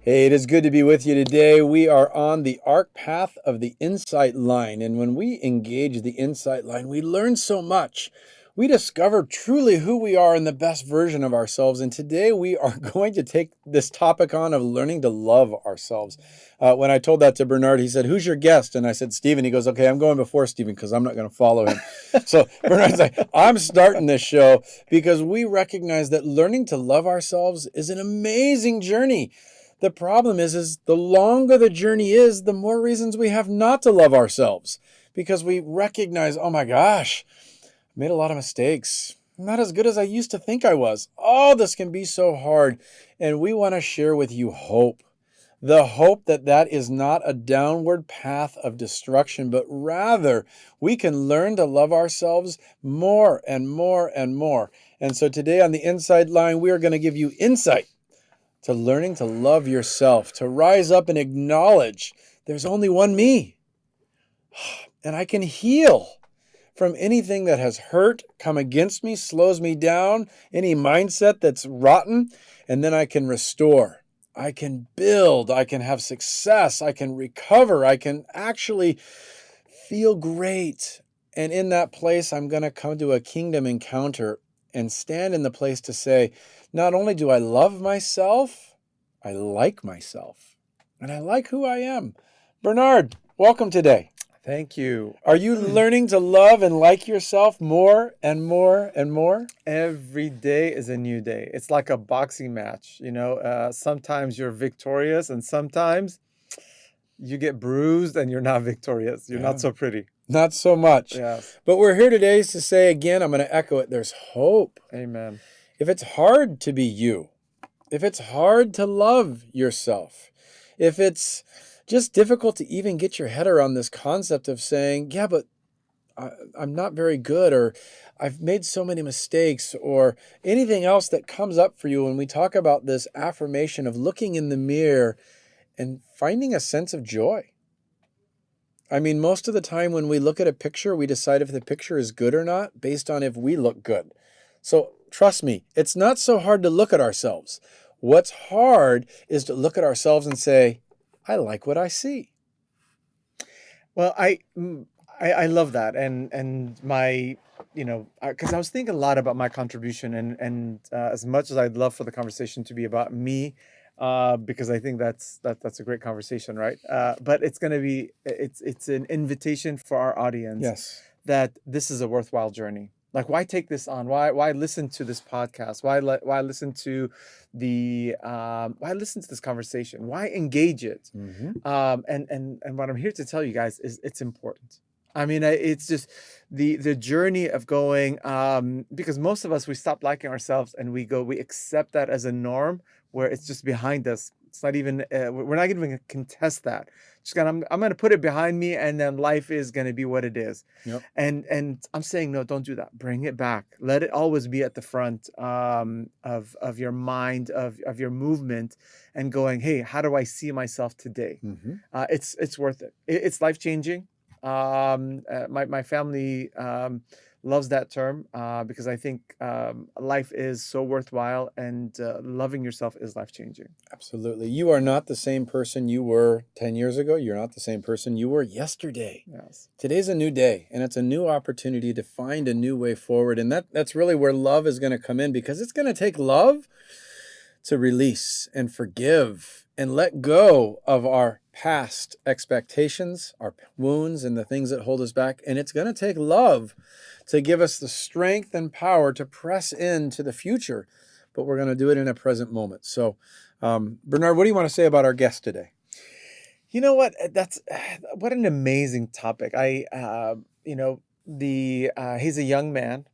Hey, it is good to be with you today. We are on the ARC path of the insight line. And when we engage the insight line, we learn so much. We discover truly who we are and the best version of ourselves. And today we are going to take this topic on of learning to love ourselves. When I told that to Bernard, he said, "Who's your guest?" And I said, "Stephen." He goes, "Okay, I'm going before Stephen because I'm not going to follow him." So Bernard's like, "I'm starting this show because we recognize that learning to love ourselves is an amazing journey. The problem is the longer the journey is, the more reasons we have not to love ourselves because we recognize, oh my gosh, I made a lot of mistakes. I'm not as good as I used to think I was. Oh, this can be so hard. And we want to share with you hope. The hope that that is not a downward path of destruction, but rather we can learn to love ourselves more and more and more. And so today on the Inside Line, we are going to give you insight to learning to love yourself, to rise up and acknowledge there's only one me. And I can heal from anything that has hurt, come against me, slows me down, any mindset that's rotten, and then I can restore. I can build, I can have success, I can recover, I can actually feel great. And in that place, I'm going to come to a kingdom encounter and stand in the place to say, not only do I love myself, I like myself. And I like who I am. Bernard, welcome today. Thank you. Are you learning to love and like yourself more and more and more? Every day is a new day. It's like a boxing match. Sometimes you're victorious and sometimes you get bruised and you're not victorious. You're Yeah. not so pretty. Not so much. Yes. But we're here today to say again, I'm going to echo it. There's hope. Amen. If it's hard to be you, if it's hard to love yourself, if it's just difficult to even get your head around this concept of saying, yeah, but I'm not very good, or I've made so many mistakes, or anything else that comes up for you when we talk about this affirmation of looking in the mirror and finding a sense of joy. I mean, most of the time when we look at a picture, we decide if the picture is good or not based on if we look good. So trust me, it's not so hard to look at ourselves. What's hard is to look at ourselves and say, I like what I see. Well, I love that, and my, because I was thinking a lot about my contribution, and as much as I'd love for the conversation to be about me, because I think that's a great conversation, right? But it's an invitation for our audience Yes. that this is a worthwhile journey. Like, why take this on? Why listen to this podcast? Why listen to why listen to this conversation? Why engage it? Mm-hmm. And what I'm here to tell you guys is it's important. I mean, it's just the journey of going, because most of us, we stop liking ourselves and we accept that as a norm where it's just behind us. It's not even, we're not even going to contest that. Just gonna, I'm going to put it behind me, and then life is going to be what it is. Yep. And I'm saying, no, don't do that. Bring it back. Let it always be at the front of your mind, of your movement, and going, hey, how do I see myself today? Mm-hmm. It's worth it. It's life changing. My family loves that term because I think life is so worthwhile, and loving yourself is life changing. Absolutely. You are not the same person you were 10 years ago. You're not the same person you were yesterday. Yes. Today's a new day, and it's a new opportunity to find a new way forward. And that's really where love is going to come in, because it's going to take love to release and forgive and let go of our past expectations, our wounds, and the things that hold us back. And it's going to take love to give us the strength and power to press into the future. But we're going to do it in a present moment. So, Bernard, what do you want to say about our guest today? You know what? What an amazing topic. He's a young man,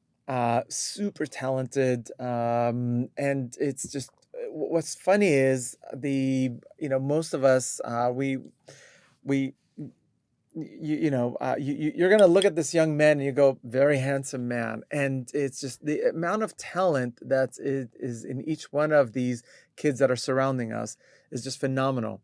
super talented, and it's just what's funny is most of us we you're gonna look at this young man and you go, very handsome man, and it's just the amount of talent that is in each one of these kids that are surrounding us is just phenomenal.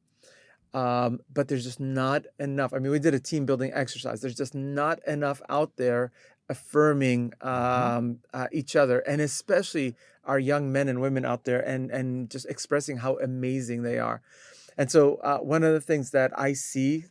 But there's just not enough. I mean, we did a team building exercise. There's just not enough out there affirming Mhm. each other, and especially our young men and women out there, and just expressing how amazing they are. And so, one of the things that I see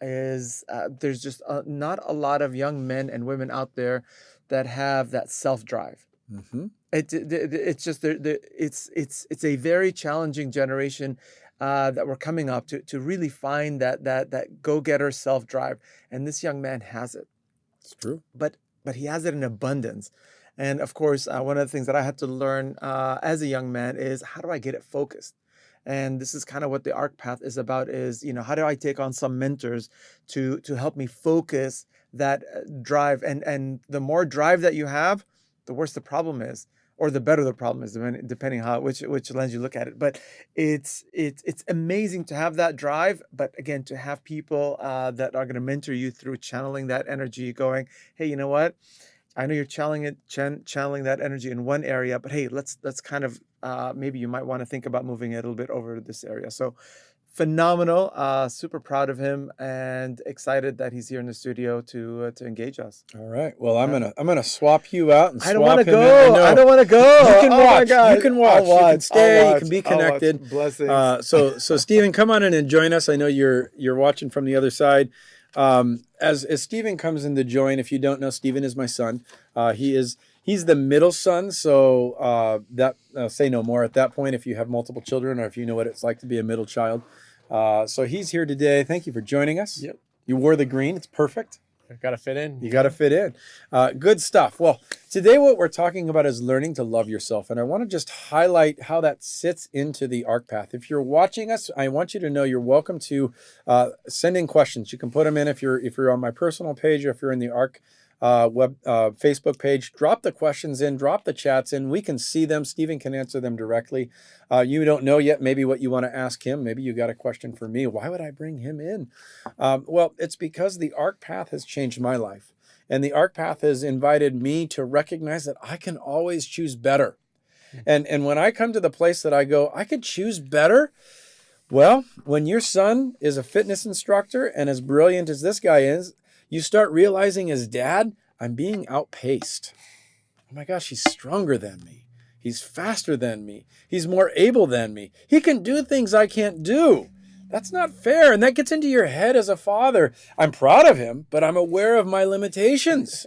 is there's just not a lot of young men and women out there that have that self drive. Mhm. It's just it's a very challenging generation that we're coming up to really find that go getter self drive, and this young man has it, It's true. but he has it in abundance. And of course, one of the things that I had to learn as a young man is, how do I get it focused? And this is kind of what the arc path is about, is, how do I take on some mentors to help me focus that drive? And the more drive that you have, the worse the problem is, or the better the problem is, depending how which lens you look at it. But it's amazing to have that drive, but again, to have people that are going to mentor you through channeling that energy, going, hey, you know what? I know you're channeling that energy in one area, but hey, let's kind of maybe you might want to think about moving it a little bit over to this area. So phenomenal, super proud of him, and excited that he's here in the studio to engage us. All right. Well, I'm Yeah. gonna swap you out and I don't want swap to him in. I go. I know. don't want to You go. can Oh my watch. You God. can I'll watch. You can watch. I'll stay. You watch. can be I'll watch. connected. Blessings. So Stephen, come on in and join us. I know you're watching from the other side. As Stephen comes in to join, if you don't know, Stephen is my son. He's the middle son. So that say no more at that point if you have multiple children or if you know what it's like to be a middle child. So he's here today. Thank you for joining us. Yep. You wore the green. It's perfect. I've got to fit in. You got to fit in. Good stuff. Well, today what we're talking about is learning to love yourself. And I want to just highlight how that sits into the ARC path. If you're watching us, I want you to know you're welcome to send in questions. You can put them in if you're on my personal page or if you're in the ARC Facebook page. Drop the questions in, drop the chats in. We can see them. Stephen can answer them directly. You don't know yet maybe what you want to ask him. Maybe you got a question for me. Why would I bring him in? Well, it's because the ARC path has changed my life. And the ARC path has invited me to recognize that I can always choose better. And when I come to the place that I go, I could choose better. Well, when your son is a fitness instructor and as brilliant as this guy is, you start realizing as dad, I'm being outpaced. Oh my gosh, he's stronger than me. He's faster than me. He's more able than me. He can do things I can't do. That's not fair. And that gets into your head as a father. I'm proud of him, but I'm aware of my limitations.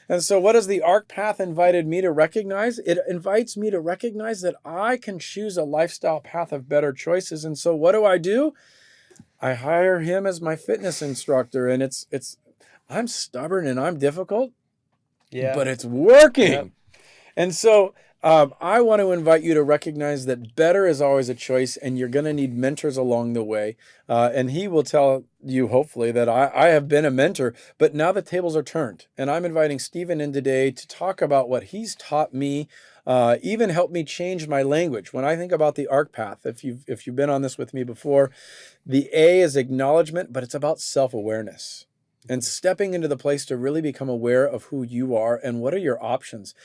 And so what has the ARC path invited me to recognize? It invites me to recognize that I can choose a lifestyle path of better choices. And so what do? I hire him as my fitness instructor. And I'm stubborn and I'm difficult, Yeah. but it's working. Yep. And so I want to invite you to recognize that better is always a choice, and you're going to need mentors along the way. And he will tell you, hopefully, that I have been a mentor, but now the tables are turned. And I'm inviting Stephen in today to talk about what he's taught me, even helped me change my language. When I think about the ARC path, if you've been on this with me before, the A is acknowledgement, but it's about self-awareness and stepping into the place to really become aware of who you are and what are your options.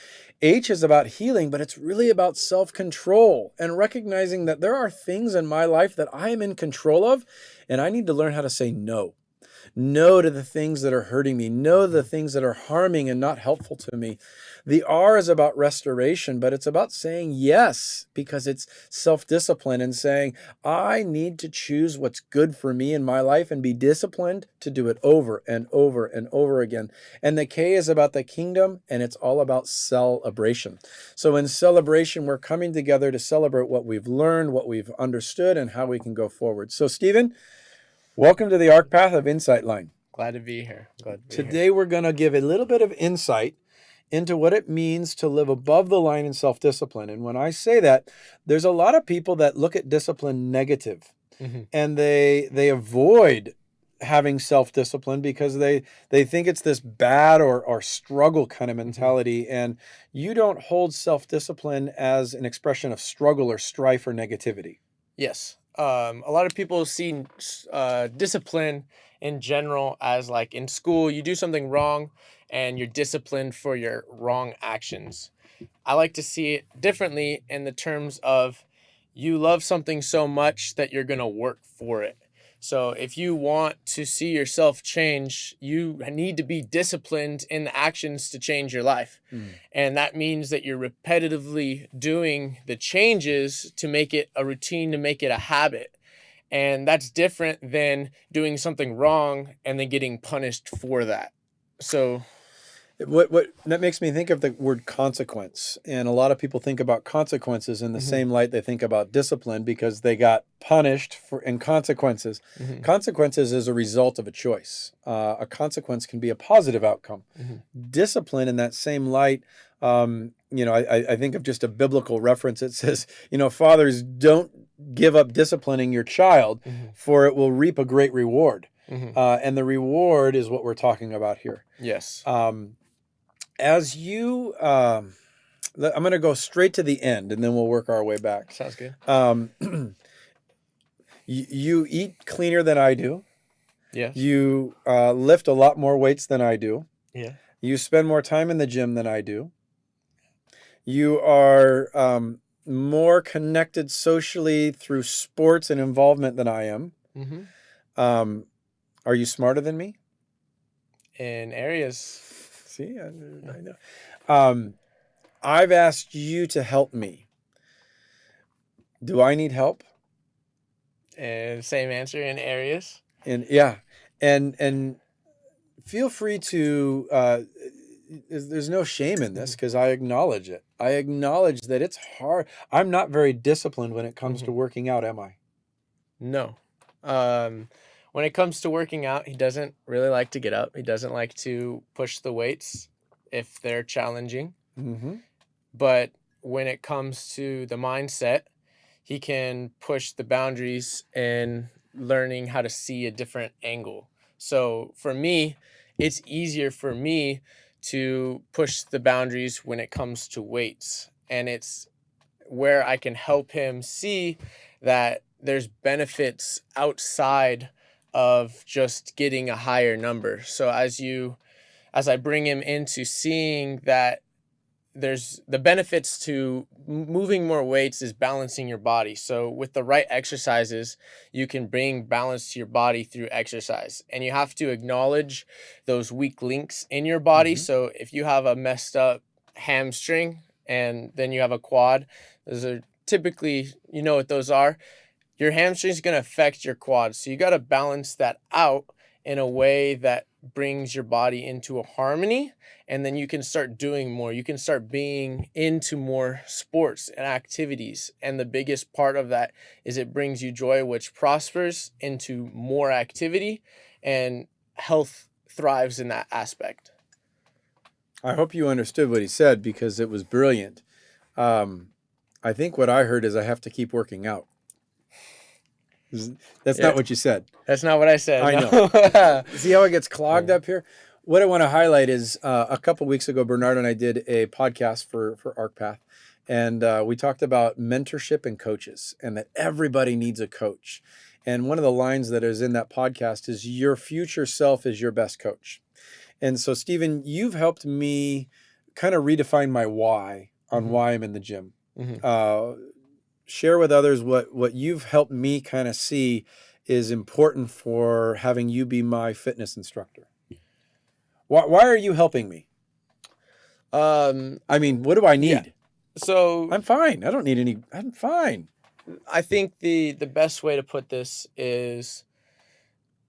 H is about healing, but it's really about self-control and recognizing that there are things in my life that I am in control of, and I need to learn how to say no. No to the things that are hurting me. No to the things that are harming and not helpful to me. The R is about restoration, but it's about saying yes because it's self-discipline and saying, I need to choose what's good for me in my life and be disciplined to do it over and over and over again. And the K is about the kingdom, and it's all about celebration. So in celebration, we're coming together to celebrate what we've learned, what we've understood, and how we can go forward. So Stephen, welcome to the ARC Path of Insight Line. Glad to be here. Glad to be Today we're going to give a little bit of insight into what it means to live above the line in self-discipline. And when I say that, there's a lot of people that look at discipline negative, here. and they avoid having self-discipline because they think it's this bad or struggle kind of mentality. And you don't hold self-discipline as an expression of struggle or strife or negativity. Yes. A lot of people see discipline in general as, like, in school, you do something wrong and you're disciplined for your wrong actions. I like to see it differently in the terms of you love something so much that you're going to work for it. So if you want to see yourself change, you need to be disciplined in the actions to change your life. And that means that you're repetitively doing the changes to make it a routine, to make it a habit. And that's different than doing something wrong and then getting punished for that. So What that makes me think of the word consequence, and a lot of people think about consequences in the same light they think about discipline, because they got punished for in consequences. Consequences is a result of a choice. A consequence can be a positive outcome. Discipline, in that same light, I think of just a biblical reference. It says, fathers, don't give up disciplining your child, for it will reap a great reward. And the reward is what we're talking about here. yes. As you, I'm going to go straight to the end, and then we'll work our way back. Sounds good. You eat cleaner than I do. Yes. You lift a lot more weights than I do. Yeah. You spend more time in the gym than I do. You are more connected socially through sports and involvement than I am. Are you smarter than me? In areas. See, I know. I've asked you to help me. Do I need help? And same answer, in areas. And and feel free to. There's no shame in this, because I acknowledge it. I acknowledge that it's hard. I'm not very disciplined when it comes to working out, am I? No. When it comes to working out, he doesn't really like to get up. He doesn't like to push the weights if they're challenging. But when it comes to the mindset, he can push the boundaries in learning how to see a different angle. So for me, it's easier for me to push the boundaries when it comes to weights. And it's where I can help him see that there's benefits outside of just getting a higher number. So as I bring him into seeing that there's the benefits to moving more weights is balancing your body. So with the right exercises, you can bring balance to your body through exercise. And you have to acknowledge those weak links in your body. So if you have a messed up hamstring and then you have a quad, those are typically, you know what those are. Your hamstring is going to affect your quads. So you got to balance that out in a way that brings your body into a harmony, and then you can start doing more. You can start being into more sports and activities. And the biggest part of that is it brings you joy, which prospers into more activity, and health thrives in that aspect. I hope you understood what he said, because it was brilliant. I think what I heard is I have to keep working out. That's not what you said. That's not what I said. I know. See how it gets clogged up here? What I want to highlight is a couple weeks ago, Bernard and I did a podcast for AHRK, and we talked about mentorship and coaches, and that everybody needs a coach. And one of the lines that is in that podcast is, your future self is your best coach. And so, Stephen, you've helped me kind of redefine my why on why I'm in the gym. Share with others what you've helped me kind of see is important for having you be my fitness instructor. Why are you helping me? I mean, what do I need? Yeah. So I'm fine. I don't need any. I'm fine. I think the best way to put this is,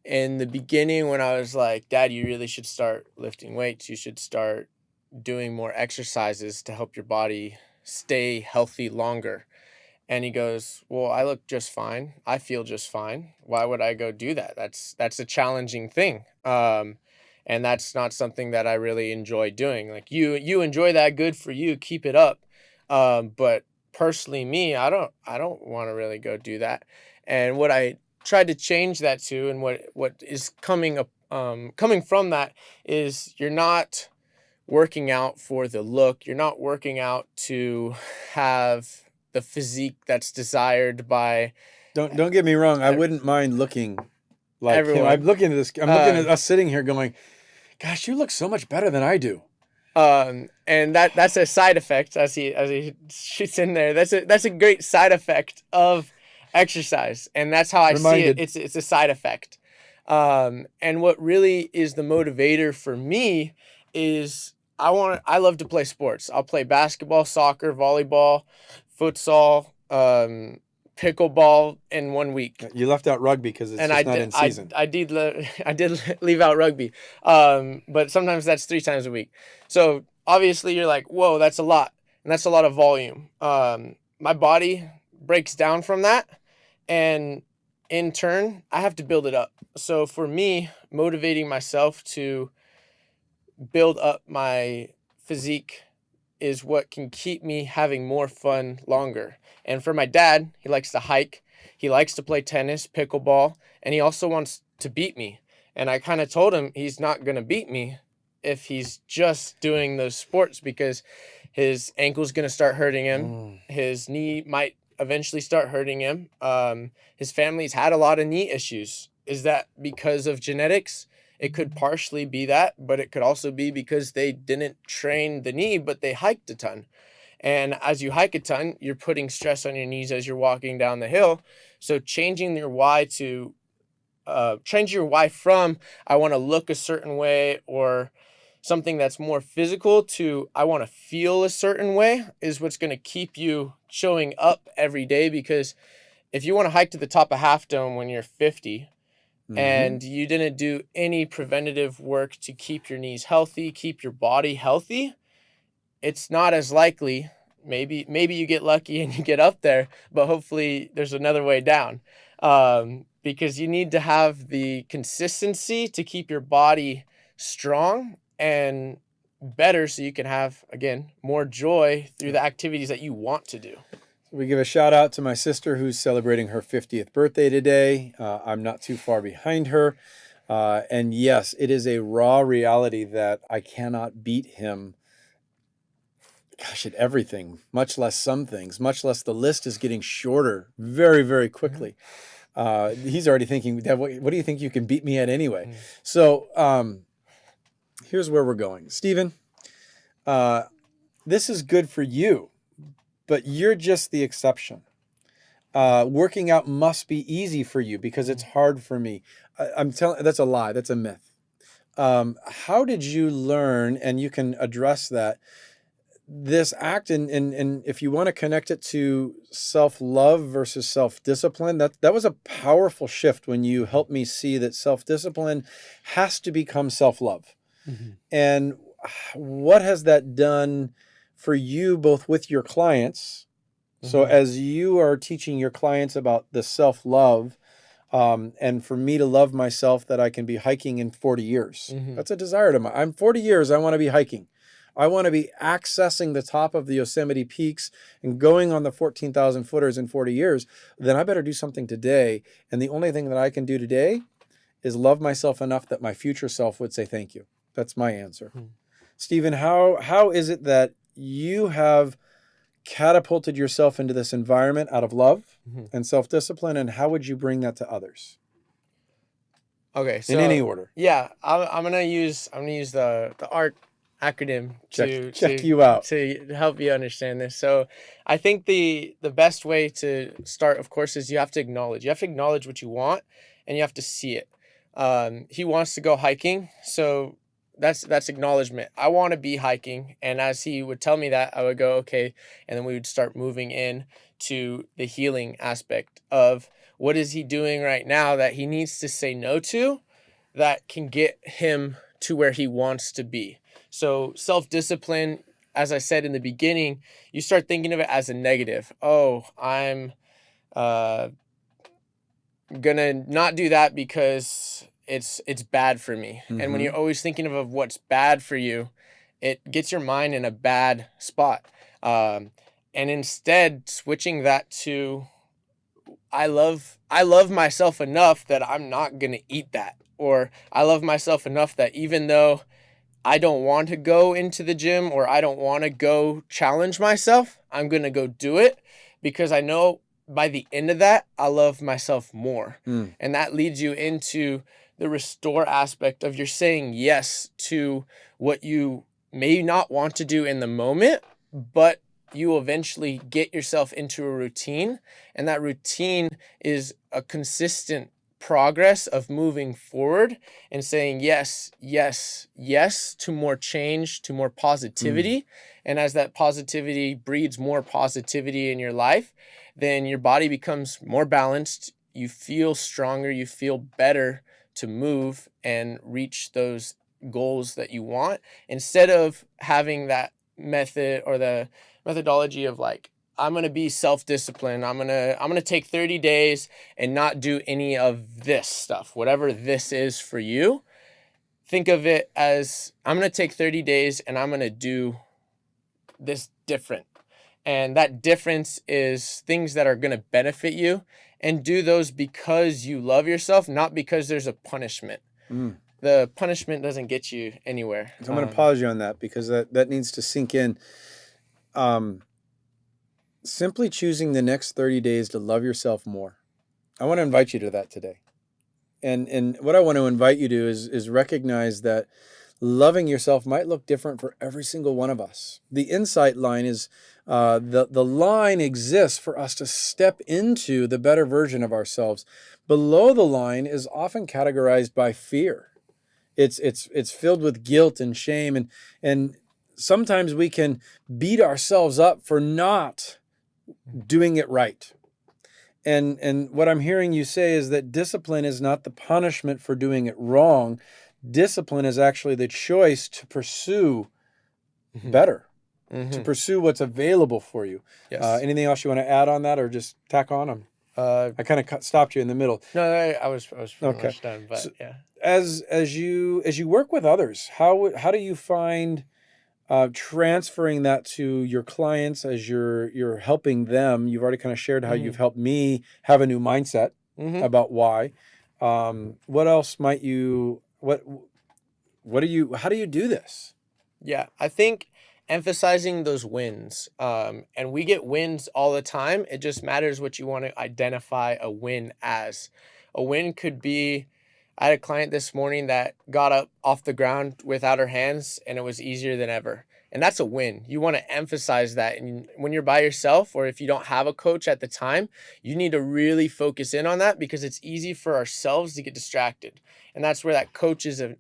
in the beginning when I was like, Dad, you really should start lifting weights. You should start doing more exercises to help your body stay healthy longer. And he goes, well, I look just fine. I feel just fine. Why would I go do that? That's a challenging thing. And that's not something that I really enjoy doing. Like, you enjoy that, good for you, keep it up. But personally, me, I don't want to really go do that. And what I tried to change that to, and what is coming from that, is you're not working out for the look. You're not working out to have the physique that's desired by. Don't get me wrong. I wouldn't mind looking like everyone. him. I'm looking at this. I'm looking at us sitting here going, gosh, you look so much better than I do. And that's a side effect as he shoots in there. That's a great side effect of exercise, and that's how I see Reminded. it. It's a side effect. And what really is the motivator for me is I love to play sports. I'll play basketball, soccer, volleyball, futsal, pickleball in 1 week. You left out rugby because it's And just not in season. I did leave out rugby, but sometimes that's 3 times a week. So obviously you're like, whoa, that's a lot, and that's a lot of volume. My body breaks down from that, and in turn, I have to build it up. So for me, motivating myself to build up my physique is what can keep me having more fun longer. And for my dad, he likes to hike, he likes to play tennis, pickleball, and he also wants to beat me. And I kind of told him he's not going to beat me if he's just doing those sports, because his ankle's going to start hurting him. His knee might eventually start hurting him. His family's had a lot of knee issues. Is that because of genetics? It could partially be that, but it could also be because they didn't train the knee, but they hiked a ton. And as you hike a ton, you're putting stress on your knees as you're walking down the hill. So changing your why to change your why from I want to look a certain way or something that's more physical to I want to feel a certain way is what's going to keep you showing up every day. Because if you want to hike to the top of Half Dome when you're 50 and you didn't do any preventative work to keep your knees healthy, keep your body healthy, it's not as likely. Maybe you get lucky and you get up there, but hopefully there's another way down. Because you need to have the consistency to keep your body strong and better so you can have, again, more joy through the activities that you want to do. We give a shout out to my sister who's celebrating her 50th birthday today. I'm not too far behind her. And yes, it is a raw reality that I cannot beat him, gosh, at everything, much less some things, much less the list is getting shorter very, very quickly. He's already thinking, Dad, what do you think you can beat me at anyway? So here's where we're going. Stephen, this is good for you, but you're just the exception. Working out must be easy for you because it's hard for me. I'm telling, that's a lie. That's a myth. How did you learn, and you can address that, this act, and if you want to connect it to self-love versus self-discipline, that was a powerful shift when you helped me see that self-discipline has to become self-love. And what has that done for you, both with your clients? So as you are teaching your clients about the self-love, and for me to love myself, that I can be hiking in 40 years. That's a desire to mine. I'm 40 years, I want to be hiking. I want to be accessing the top of the Yosemite peaks and going on the 14,000 footers in 40 years. Then I better do something today. And the only thing that I can do today is love myself enough that my future self would say thank you. That's my answer. Stephen, how is it that you have catapulted yourself into this environment out of love and self-discipline, and how would you bring that to others? Okay, so in any order. Yeah, I'm gonna use the AHRK acronym check you out to help you understand this. So I think the best way to start, of course, is you have to acknowledge what you want, and you have to see it. He wants to go hiking, so that's acknowledgement. I want to be hiking, and as he would tell me that, I would go, okay, and then we would start moving in to the healing aspect of what is he doing right now that he needs to say no to that can get him to where he wants to be. So self-discipline, as I said in the beginning, you start thinking of it as a negative. Oh, I'm gonna not do that because it's bad for me. And when you're always thinking of what's bad for you, it gets your mind in a bad spot. And instead switching that to I love myself enough that I'm not gonna eat that. Or I love myself enough that even though I don't want to go into the gym or I don't want to go challenge myself, I'm going to go do it because I know by the end of that, I love myself more. And that leads you into the restore aspect of you're saying yes to what you may not want to do in the moment, but you will eventually get yourself into a routine, and that routine is a consistent progress of moving forward and saying yes, yes, yes to more change, to more positivity. And as that positivity breeds more positivity in your life, then your body becomes more balanced. You feel stronger, you feel better to move and reach those goals that you want, instead of having that method or the methodology of like, I'm going to be self-disciplined. I'm going to take 30 days and not do any of this stuff. Whatever this is for you, think of it as, I'm going to take 30 days and I'm going to do this different. And that difference is things that are going to benefit you, and do those because you love yourself, not because there's a punishment. The punishment doesn't get you anywhere. So I'm going to pause you on that, because that needs to sink in. Simply choosing the next 30 days to love yourself more. I want to invite you to that today. And what I want to invite you to is recognize that loving yourself might look different for every single one of us. The insight line is, the line exists for us to step into the better version of ourselves. Below the line is often categorized by fear. It's filled with guilt and shame, and sometimes we can beat ourselves up for not doing it right. And what I'm hearing you say is that discipline is not the punishment for doing it wrong. Discipline is actually the choice to pursue better, to pursue what's available for you. Yes. Anything else you want to add on that, or just tack on them? I kind of stopped you in the middle. No, I was pretty much done, but So, yeah. As you work with others, how do you find transferring that to your clients as you're helping them? You've already kind of shared how you've helped me have a new mindset about why. What else might you how do you do this? Yeah, I think emphasizing those wins. And we get wins all the time. It just matters what you want to identify a win as. A win could be, I had a client this morning that got up off the ground without her hands, and it was easier than ever. And that's a win. You want to emphasize that. And when you're by yourself, or if you don't have a coach at the time, you need to really focus in on that, because it's easy for ourselves to get distracted. And that's where that coach is a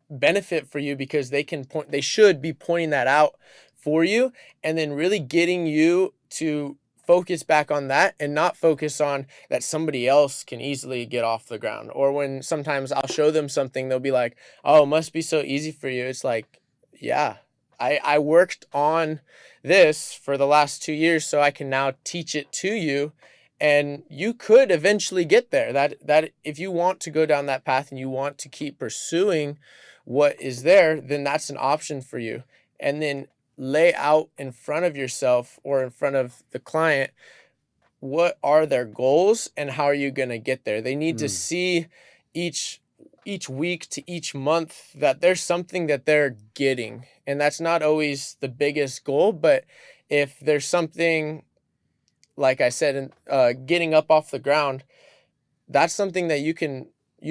benefit for you, because they should be pointing that out for you, and then really getting you to focus back on that and not focus on that somebody else can easily get off the ground. Or when sometimes I'll show them something, they'll be like, oh, it must be so easy for you. It's like, yeah, I worked on this for the last 2 years, so I can now teach it to you. And you could eventually get there. That if you want to go down that path and you want to keep pursuing what is there, then that's an option for you. And then lay out in front of yourself or in front of the client, what are their goals and how are you going to get there? They need to see each week to each month that there's something that they're getting. And that's not always the biggest goal, but if there's something, like I said, getting up off the ground, that's something that you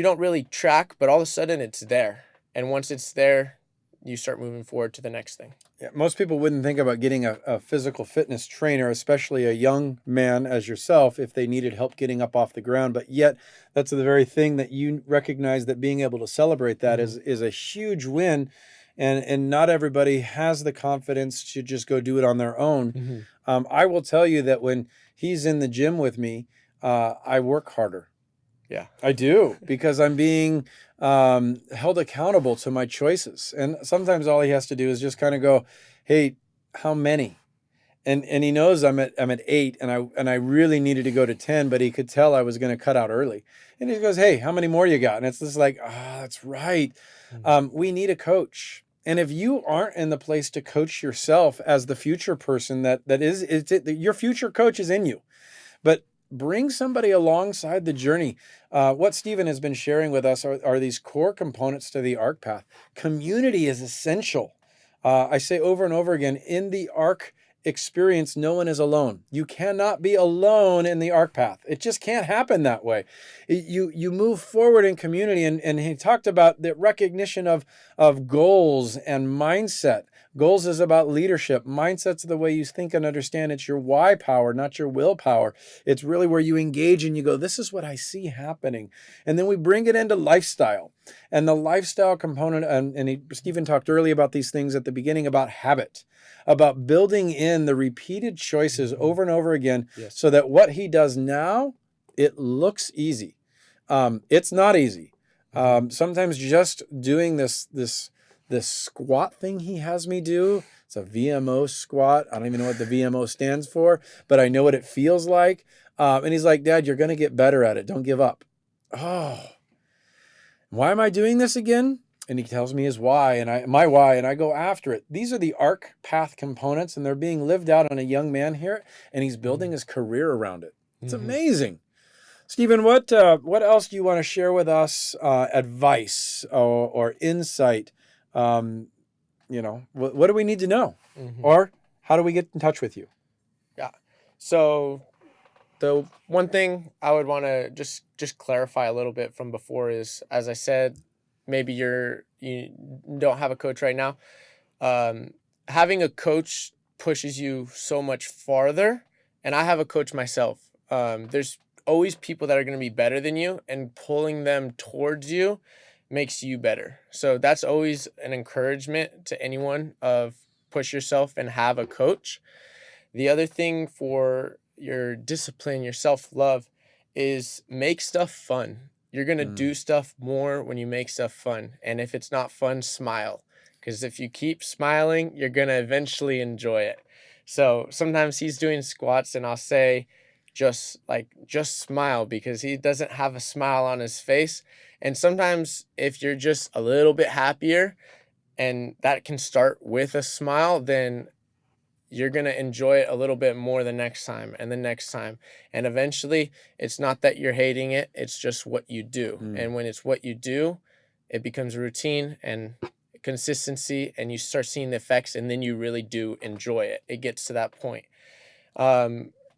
don't really track, but all of a sudden it's there. And once it's there, you start moving forward to the next thing. Yeah, most people wouldn't think about getting a physical fitness trainer, especially a young man as yourself, if they needed help getting up off the ground. But yet, that's the very thing that you recognize, that being able to celebrate that is a huge win. And not everybody has the confidence to just go do it on their own. I will tell you that when he's in the gym with me, I work harder. Yeah, I do, because I'm being held accountable to my choices. And sometimes all he has to do is just kind of go, hey, how many? And he knows I'm at 8, and I really needed to go to 10, but he could tell I was going to cut out early. And he goes, hey, how many more you got? And it's just like, that's right. We need a coach. And if you aren't in the place to coach yourself as the future person your future coach is in you. But bring somebody alongside the journey. What Stephen has been sharing with us are these core components to the AHRK path. Community is essential. I say over and over again, in the AHRK experience, no one is alone. You cannot be alone in the AHRK path. It just can't happen that way. You move forward in community, and he talked about the recognition of goals and mindset. Goals is about leadership. Mindset's the way you think and understand. It's your why power, not your willpower. It's really where you engage and you go, this is what I see happening. And then we bring it into lifestyle. And the lifestyle component, Stephen talked earlier about these things at the beginning about habit, about building in the repeated choices over and over again, Yes. so that what he does now, it looks easy. It's not easy. Sometimes just doing this squat thing he has me do, it's a VMO squat. I don't even know what the VMO stands for, but I know what it feels like. And he's like, Dad, you're going to get better at it. Don't give up. Oh, why am I doing this again? And he tells me his why and my why, and I go after it. These are the AHRK path components, and they're being lived out on a young man here, and he's building his career around it. It's amazing. Stephen, what else do you want to share with us? Advice or insight? What do we need to know? Or how do we get in touch with you? Yeah. So the one thing I would want to just clarify a little bit from before is, as I said, maybe you don't have a coach right now. Having a coach pushes you so much farther, and I have a coach myself. There's always people that are going to be better than you, and pulling them towards you makes you better. So that's always an encouragement to anyone of push yourself and have a coach. The other thing for your discipline, your self-love, is make stuff fun. You're going to do stuff more when you make stuff fun. And if it's not fun, smile. Because if you keep smiling, you're going to eventually enjoy it. So sometimes he's doing squats and I'll say, just smile, because he doesn't have a smile on his face. And sometimes if you're just a little bit happier, and that can start with a smile, then you're going to enjoy it a little bit more the next time and the next time. And eventually, it's not that you're hating it, it's just what you do. And when it's what you do, it becomes routine and consistency, and you start seeing the effects, and then you really do enjoy it. It gets to that point.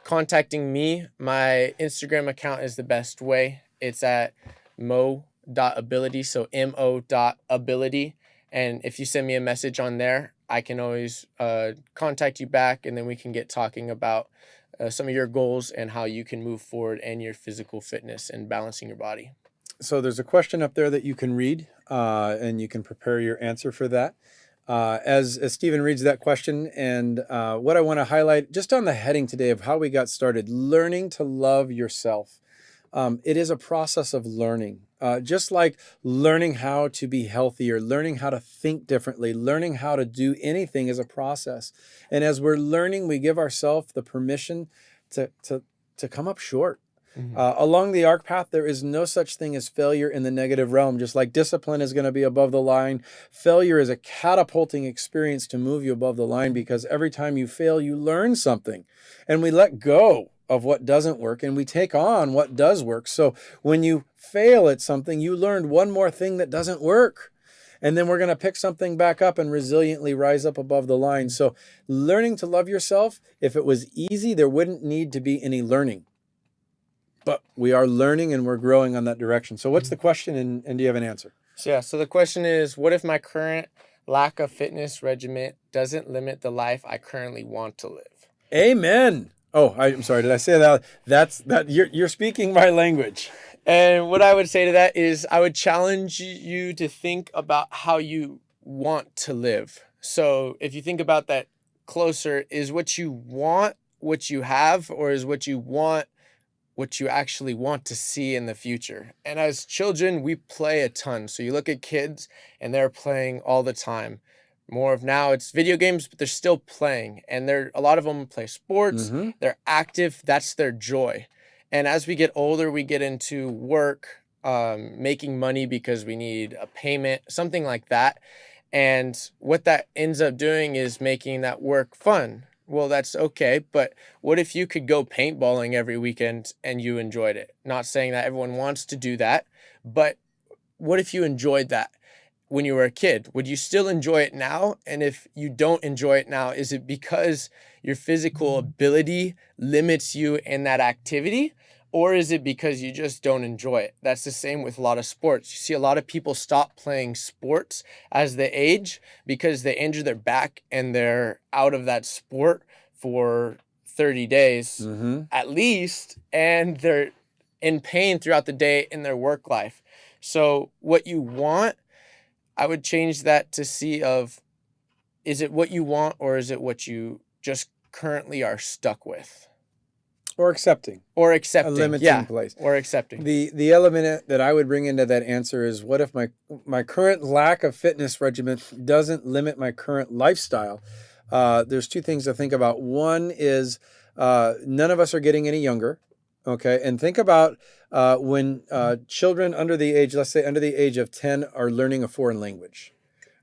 Contacting me, my Instagram account is the best way. It's at mo.ability, so mo.ability. And if you send me a message on there, I can always contact you back, and then we can get talking about some of your goals and how you can move forward and your physical fitness and balancing your body. So there's a question up there that you can read, and you can prepare your answer for that. As Stephen reads that question, and what I want to highlight just on the heading today of how we got started, learning to love yourself. It is a process of learning, just like learning how to be healthier, learning how to think differently, learning how to do anything is a process. And as we're learning, we give ourselves the permission to come up short. Along the AHRK path, there is no such thing as failure in the negative realm. Just like discipline is going to be above the line, failure is a catapulting experience to move you above the line, because every time you fail, you learn something. And we let go of what doesn't work and we take on what does work. So when you fail at something, you learned one more thing that doesn't work. And then we're going to pick something back up and resiliently rise up above the line. So learning to love yourself, if it was easy, there wouldn't need to be any learning. But we are learning and we're growing on that direction. So what's the question, and do you have an answer? So the question is, what if my current lack of fitness regimen doesn't limit the life I currently want to live? Amen. Oh, I'm sorry. Did I say that? You're speaking my language. And what I would say to that is, I would challenge you to think about how you want to live. So if you think about that closer, is what you want what you have, or is what you want what you actually want to see in the future? And as children, we play a ton. So you look at kids and they're playing all the time. More of now it's video games, but they're still playing. And a lot of them play sports. They're active. That's their joy. And as we get older, we get into work, making money because we need a payment, something like that. And what that ends up doing is making that work fun. Well, that's okay, but what if you could go paintballing every weekend and you enjoyed it? Not saying that everyone wants to do that, but what if you enjoyed that when you were a kid? Would you still enjoy it now? And if you don't enjoy it now, is it because your physical ability limits you in that activity? Or is it because you just don't enjoy it? That's the same with a lot of sports. You see a lot of people stop playing sports as they age because they injure their back and they're out of that sport for 30 days Mm-hmm. at least, and they're in pain throughout the day in their work life. So what you want, I would change that to see of, is it what you want or is it what you just currently are stuck with? Or accepting. Or A accepting. limiting Yeah. place. Or accepting. The element that I would bring into that answer is, what if my current lack of fitness regimen doesn't limit my current lifestyle? There's two things to think about. One is none of us are getting any younger. Okay, and think about when children under the age, let's say under the age of 10, are learning a foreign language.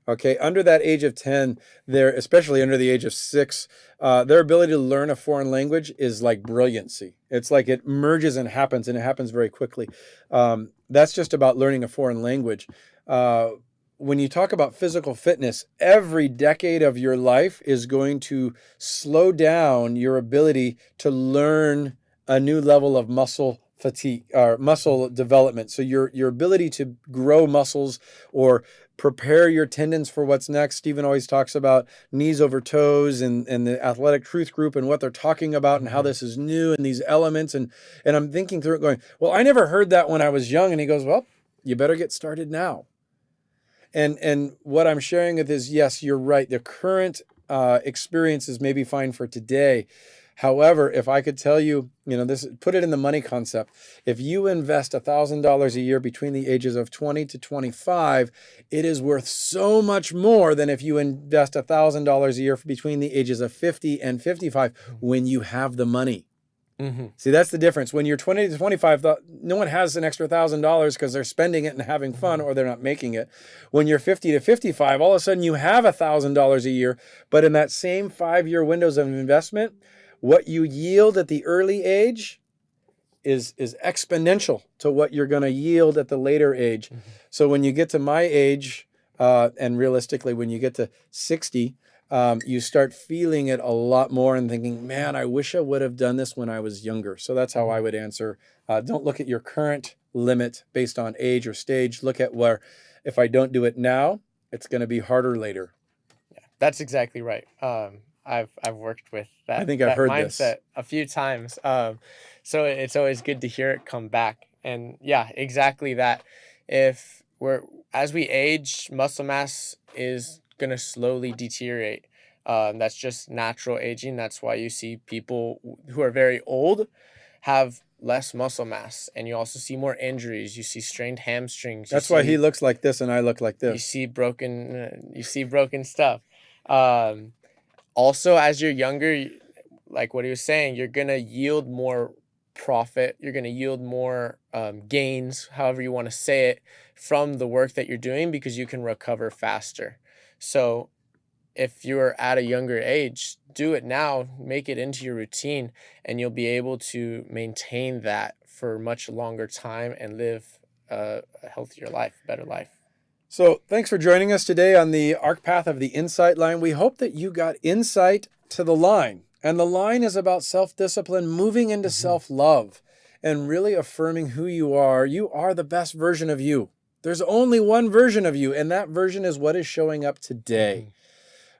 Okay, under that age of 10, they're, especially under the age of 6, their ability to learn a foreign language is like brilliancy. It's like it merges and it happens very quickly. That's just about learning a foreign language. When you talk about physical fitness, every decade of your life is going to slow down your ability to learn a new level of muscle fatigue or muscle development. So your ability to grow muscles or prepare your tendons for what's next. Stephen always talks about knees over toes and the athletic truth group and what they're talking about and how this is new and these elements. And I'm thinking through it going, well, I never heard that when I was young. And he goes, well, you better get started now. And what I'm sharing with is, yes, you're right. The current experiences may be fine for today. However, if I could tell you, this, put it in the money concept. If you invest $1,000 a year between the ages of 20 to 25, it is worth so much more than if you invest $1,000 a year between the ages of 50 and 55 when you have the money. Mm-hmm. See, that's the difference. When you're 20 to 25, no one has an extra $1,000 because they're spending it and having fun or they're not making it. When you're 50 to 55, all of a sudden you have $1,000 a year, but in that same 5-year windows of investment, what you yield at the early age is exponential to what you're going to yield at the later age. Mm-hmm. So when you get to my age, and realistically, when you get to 60, you start feeling it a lot more and thinking, man, I wish I would have done this when I was younger. So that's how I would answer. Don't look at your current limit based on age or stage. Look at where, if I don't do it now, it's going to be harder later. Yeah, that's exactly right. I've worked with that. I think I've heard mindset this a few times. So it's always good to hear it come back. And yeah, exactly that. As we age, muscle mass is going to slowly deteriorate. That's just natural aging. That's why you see people who are very old have less muscle mass, and you also see more injuries. You see strained hamstrings. That's why he looks like this and I look like this. You see broken stuff. Also, as you're younger, like what he was saying, you're gonna yield more profit. You're gonna yield more gains, however you want to say it, from the work that you're doing because you can recover faster. So if you're at a younger age, do it now, make it into your routine, and you'll be able to maintain that for much longer time and live a healthier life, better life. So thanks for joining us today on the AHRK Path of the Insight Line. We hope that you got insight to the line. And the line is about self-discipline, moving into self-love, and really affirming who you are. You are the best version of you. There's only one version of you, and that version is what is showing up today.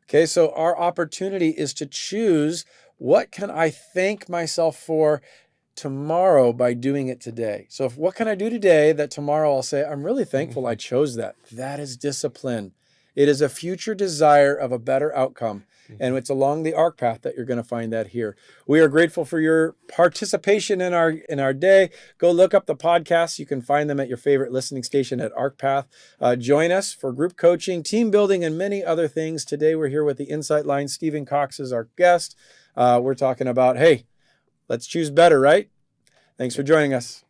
Okay, so our opportunity is to choose, what can I thank myself for tomorrow by doing it today? So what can I do today that tomorrow I'll say, I'm really thankful I chose that. That is discipline. It is a future desire of a better outcome. And it's along the AHRK path that you're going to find that here. We are grateful for your participation in our day. Go look up the podcasts. You can find them at your favorite listening station at AHRK Path. Join us for group coaching, team building, and many other things. Today we're here with the Insight Line. Stephen Cox is our guest. We're talking about, hey, let's choose better, right? Thanks for joining us.